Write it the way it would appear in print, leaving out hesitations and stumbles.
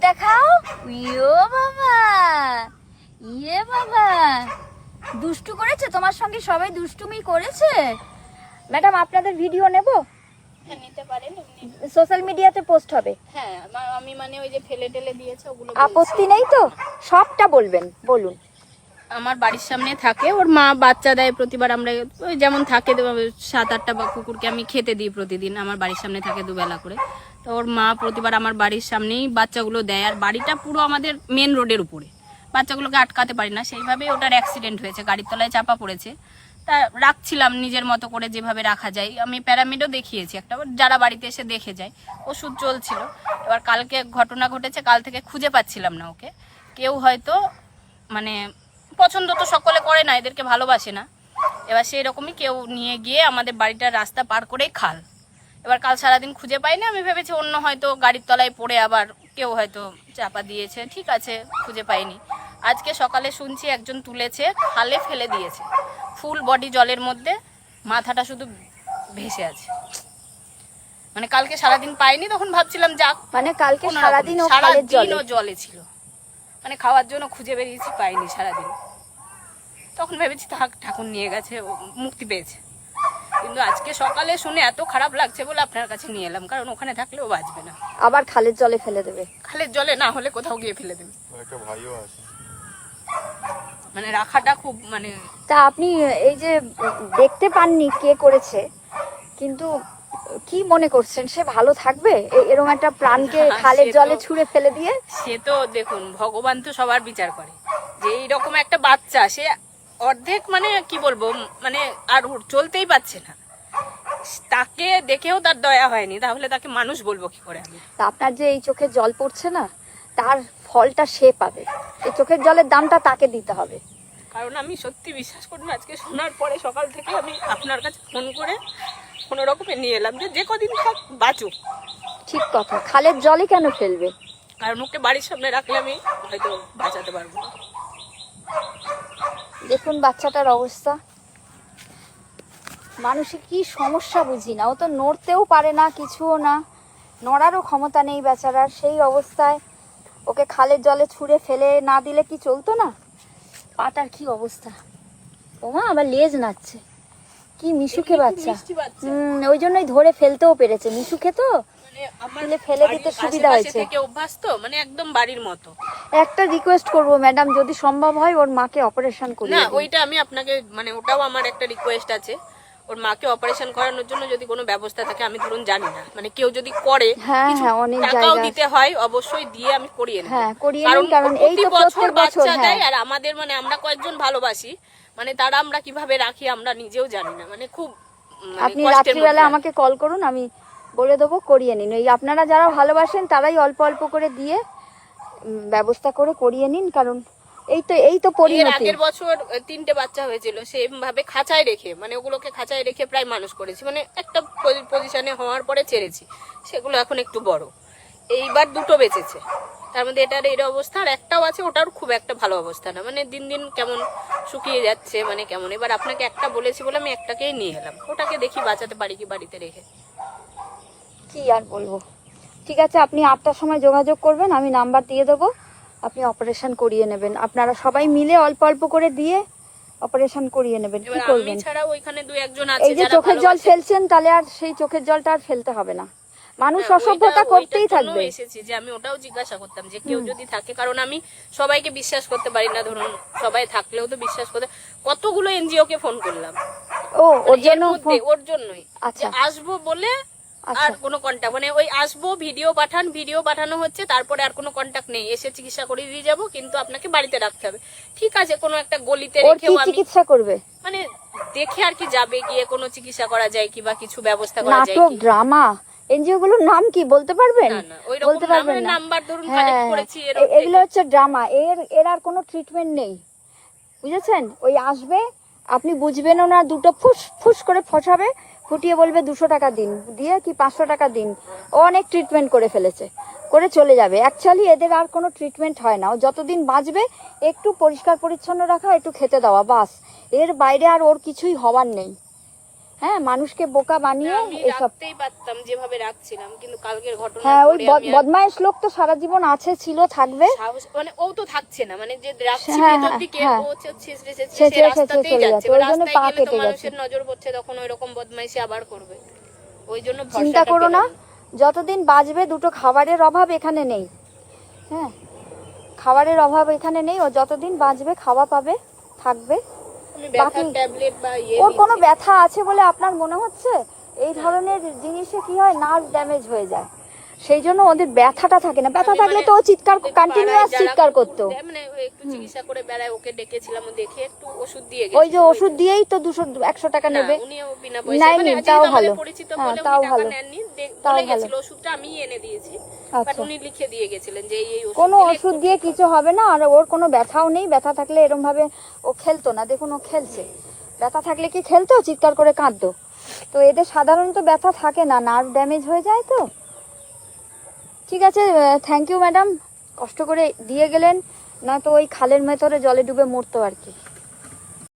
দেখাও। ইয়ো বাবা, ইয়ে বাবা, দুষ্টু করেছে তোমার সঙ্গে, সবাই দুষ্টুমি করেছে। ম্যাডাম আপনাদের ভিডিও নেব? হ্যাঁ নিতে পারেন। সোশ্যাল মিডিয়াতে পোস্ট হবে? হ্যাঁ আমি মানে ওই যে ফেলে টেলে দিয়েছে ওগুলো আপত্তি নেই তো? সবটা বলবেন, বলুন। আমার বাড়ির সামনে থাকে, ওর মা বাচ্চা দেয় প্রতিবার। আমরা ওই যেমন থাকে 7-8টা কুকুরকে আমি খেতে দিই প্রতিদিন, আমার বাড়ির সামনে থাকে দুবেলা করে। তো ওর মা প্রতিবার আমার বাড়ির সামনেই বাচ্চাগুলো দেয়, আর বাড়িটা পুরো আমাদের মেন রোডের উপরে, বাচ্চাগুলোকে আটকাতে পারি না। সেইভাবেই ওটার অ্যাক্সিডেন্ট হয়েছে, গাড়ির তলায় চাপা পড়েছে। তা রাখছিলাম নিজের মতো করে, যেভাবে রাখা যায়। আমি প্যারামিডও দেখিয়েছি একটা, যারা বাড়িতে এসে দেখে যায়। ওষুধ চলছিল। এবার কালকে ঘটনা ঘটেছে, কাল থেকে খুঁজে পাচ্ছিলাম না ওকে। কেউ হয়তো মানে পছন্দ তো সকলে করে না, এদেরকে ভালোবাসে না। এবার সেই রকমই কেউ নিয়ে গিয়ে আমাদের বাড়িটার রাস্তা পার করেই খাল। এবার কাল সারাদিন খুঁজে পাইনি, আমি ভেবেছি অন্য হয়তো গাড়ির তলায় পড়ে আবার কেউ হয়তো চাপা দিয়েছে, ঠিক আছে, খুঁজে পাইনি। আজকে সকালে শুনছি একজন তুলেছে, খালে ফেলে দিয়েছে, ফুল বডি জলের মধ্যে, মাথাটা শুধু ভেসে আছে। মানে কালকে সারাদিন পাইনি, তখন ভাবছিলাম যাক, মানে কালকে সারাদিন ও খালের জলে ছিল, মানে খাওয়ার জন্য খুঁজে বেরিয়েছি, পাইনি সারাদিন। তখন ভেবেছি থাক, ঠাকুর নিয়ে গেছে, মুক্তি পেয়েছে। কিন্তু আজকে সকালে শুনে এত খারাপ লাগছে বলে আপনার কাছে নিয়ে এলাম, কারণ ওখানে থাকলেও বাঁচবে না। আবার খালের জলে ফেলে দেবে? খালের জলে না হলে কোথাও গিয়ে ফেলে দেবে। একটা ভাইও আছে, মানে রাখাটা খুব মানে। তা আপনি এই যে দেখতে পাননি কে করেছে, কিন্তু কি মনে করছেন সে ভালো থাকবে এরকম একটা প্রাণকে খালের জলে ছুঁড়ে ফেলে দিয়ে? সে তো দেখুন, ভগবান তো সবার বিচার করে, যে এইরকম একটা বাচ্চা, সে অর্ধেক মানে কি বলবো, মানে আর চলতেই পারছে না, তাকে দেখেও তার দয়া হয়নি, তাহলে তাকে মানুষ বলবো কি করে আমি? তা আপনার যে এই চোখের জল পড়ছে না, তার ফলটা সে পাবে। এই চোখের জলের দামটা তাকে দিতে হবে। কারণ আমি সত্যি বিশ্বাস করুন, আজকে শোনার পরে সকাল থেকে আমি আপনার কাছে ফোন করে কোনো রকমে নিয়ে এলাম, যে কদিন থাক বাঁচুক। ঠিক কথা, খালের জলে কেন ফেলবে? কারণ ওকে বাড়ির সামনে রাখলে আমি হয়তো বাঁচাতে পারবো না। দেখুন বাচ্চাটার অবস্থা, মানুষের কি সমস্যা বুঝি না। ও তো নড়তেও পারে না, কিছুও না, নড়ারও ক্ষমতা নেই বেচারার। সেই অবস্থায় ওকে খালের জলে ছুঁড়ে ফেলে না দিলে কি চলতো না? পাটার কি অবস্থা! ওমা আবার লেজ নাচ্ছে, কি মিশুকে বাচ্চা। ওই জন্যই ধরে ফেলতেও পেরেছে, মিশুকে তো মানে ফেলে দিতে সুবিধা হয়েছে। থেকে অভ্যাস তো, মানে একদম বাড়ির মতো। একটা রিকোয়েস্ট করবো ম্যাডাম, যদি সম্ভব হয় ওর মাকে অপারেশন করিয়ে না, দিন। ওইটা আমি আপনাকে মানে ওটাও আমার একটা রিকোয়েস্ট আছে, ওর মাকে অপারেশন করানোর জন্য যদি কোনো ব্যবস্থা থাকে, আমি ধরুন জানি না, মানে কেউ যদি করে, হ্যাঁ হ্যাঁ, অনেক টাকাও জায়গা দিতে হয়, অবশ্যই দিয়ে আমি করিয়ে নেব। হ্যাঁ করিয়ে নিন, কারণ এই তো প্রত্যেক বছর দেয়, আর আমাদের মানে আমরা কয়েকজন ভালোবাসি, মানে তারা আমরা কিভাবে রাখি আমরা নিজেও জানি না, মানে খুব আপনি রাত্রিবেলা আমাকে কল করুন, আমি বলে দেবো করিয়ে নিন। এই আপনারা যারা ভালোবাসেন তারাই অল্প অল্প করে দিয়ে ব্যবস্থা করে করিয়ে নিন, কারণ এই তো পরিণতি। আগের বছর 3টে বাচ্চা হয়েছিল, সেম ভাবে খাঁচায় রেখে, মানে ওগুলোকে খাঁচায় রেখে প্রায় মানুষ করেছি, মানে একটা পজিশনে হওয়ার পরে ছেড়েছি, সেগুলো এখন একটু বড়। এইবার 2টো বেঁচেছে, তার মধ্যে এটার এই অবস্থা, আর একটাও আছে, ওটার খুব একটা ভালো অবস্থা না, মানে দিন দিন কেমন শুকিয়ে যাচ্ছে, মানে কেমন। এবার আপনাকে একটা বলেছি বলে আমি একটাকেই নিয়ে এলাম, ওটাকে দেখি বাঁচাতে পারি কি বাড়িতে রেখে। কি আর বলবো। ঠিক আছে, আপনি 8টার সময় যোগাযোগ করবেন, আমি নাম্বার দিয়ে দেবো, আপনি অপারেশন করিয়ে নেবেন। আপনারা সবাই মিলে অল্প অল্প করে দিয়ে অপারেশন করিয়ে নেবেন। কি করবেন? এছাড়াও ওইখানে 2-1 জন আছে, এই যে চোখের জল ফেলছেন, তাহলে আর সেই চোখের জলটা আর ফেলতে হবে না। মানুষ অসভ্যতা করতেই থাকবে। এসেছি যে আমি ওটাও জিজ্ঞাসা করতাম যে কেউ যদি থাকে, কারণ আমি সবাইকে বিশ্বাস করতে পারি না, ধরুন সবাই থাকলেও তো বিশ্বাস করতে। কতগুলো এনজিও কে ফোন করলাম, ওর জন্যই আসবো বলে, আর কোনো কন্টাক্ট, মানে ওই আসবো, ভিডিও পাঠানো হচ্ছে, তারপরে আর কোনো কন্টাক্ট নেই, এসে চিকিৎসা করে দিয়ে যাবো, কিন্তু আপনাকে বাড়িতে রাখতে হবে। ঠিক আছে, কোনো একটা গলিতে রেখেও আমি চিকিৎসা করবে, মানে দেখে আর কি যাবে, গিয়ে কোনো চিকিৎসা করা যায় কি বা কিছু ব্যবস্থা করা যায় নাটক ড্রামা এনজিও গুলোর নাম কি বলতে পারবেন? বলতে পারবেন না? নাম্বার ধরুন কালেক্ট করেছি, এগুলো হচ্ছে ড্রামা, এর আর কোনো ট্রিটমেন্ট নেই, বুঝেছেন? ওই আসবে, আপনি বুঝবেনও না, 2টো ফুস ফুস করে ফসাবে, ফুটিয়ে বলবে 200 টাকা দিন, দিয়ে কি 500 টাকা দিন, ও অনেক ট্রিটমেন্ট করে ফেলেছে, করে চলে যাবে। অ্যাকচুয়ালি এদের আর কোনো ট্রিটমেন্ট হয় না, ও যতদিন বাঁচবে একটু পরিষ্কার পরিচ্ছন্ন রাখা, একটু খেতে দেওয়া, বাস, এর বাইরে আর ওর কিছুই হওয়ার নেই। হ্যাঁ, মানুষকে বোকা বানিয়ে আমি এইসব। রাখতেই পারতাম যেভাবে রাখছিলাম, কিন্তু কালকের ঘটনা হ্যাঁ, ওই বদমাইশ লোক তো সারা জীবন আছে, ছিল, থাকবে। সাহস মানে ও তো থাকছে না, মানে যে রাখছি হ্যাঁ, ভেতর হ্যাঁ, দিকে হ্যাঁ। ও ছেঁচড়ে ছেঁচড়ে সে ছেঁচড়ে রাস্তাতেই চলে যাচ্ছে, যাচ্ছে, ওই জন্য রাস্তায় পা গেলে তো কেটে যাচ্ছে। মানুষের নজর পড়ছে, তখন ওই রকম বদমাইশি আবার করবে, ওই জন্য চিন্তা ভরসাটা করো না, পেলাম। যতদিন বাঁচবে দুটো খাবারের অভাব এখানে নেই। হ্যাঁ, খাবারের অভাব এখানে নেই, ও যতদিন বাঁচবে খাওয়া পাবে, থাকবে। আমি ব্যথার বাকি- ট্যাবলেট বা ওর কোনো ব্যথা আছে বলে আপনার মনে হচ্ছে? এই ধরনের জিনিসে কি হয়, নার্ভ ড্যামেজ হয়ে যায়, সেই জন্য ওদের ব্যথাটা থাকে না। ব্যথা থাকলে তো ও চিৎকার, কন্টিনিউয়াস চিৎকার করতো। মানে ও একটু চিকিৎসা করে বেড়ায়, ওকে ডেকেছিলাম, ও দেখে একটু ওষুধ দিয়ে ওই গেছে। যে ওষুধ দিয়েই তো 200-100 টাকা না, নেবে। উনিও বিনা পয়সায়, নেয়নি, মানে তাও যেহেতু আমাদের ভালো। পরিচিত হ্যাঁ, বলে তাও উনি টাকা ভালো। নেননি, তাও বলে ভালো। গেছিল, ওষুধটা আমিই এনে দিয়েছি, বাট আচ্ছা, উনি লিখে দিয়ে গেছিলেন যে এই ওষুধ কোনো দিলে ওষুধ একটু দিয়ে ঠিক কিছু হবে না। আর ওর কোনো ব্যথাও নেই। ব্যথা থাকলে এরম ভাবে ও খেলতো না, দেখুন ও খেলছে। ব্যথা থাকলে কি খেলতো, চিৎকার করে কাঁদতো? তো এদের সাধারণত ব্যথা থাকে না, নার্ভ ড্যামেজ হয়ে যায় তো। ঠিক আছে, থ্যাংক ইউ ম্যাডাম, কষ্ট করে দিয়ে গেলেন, না তো ওই খালের ভেতরে জলে ডুবে মরতো আর কি।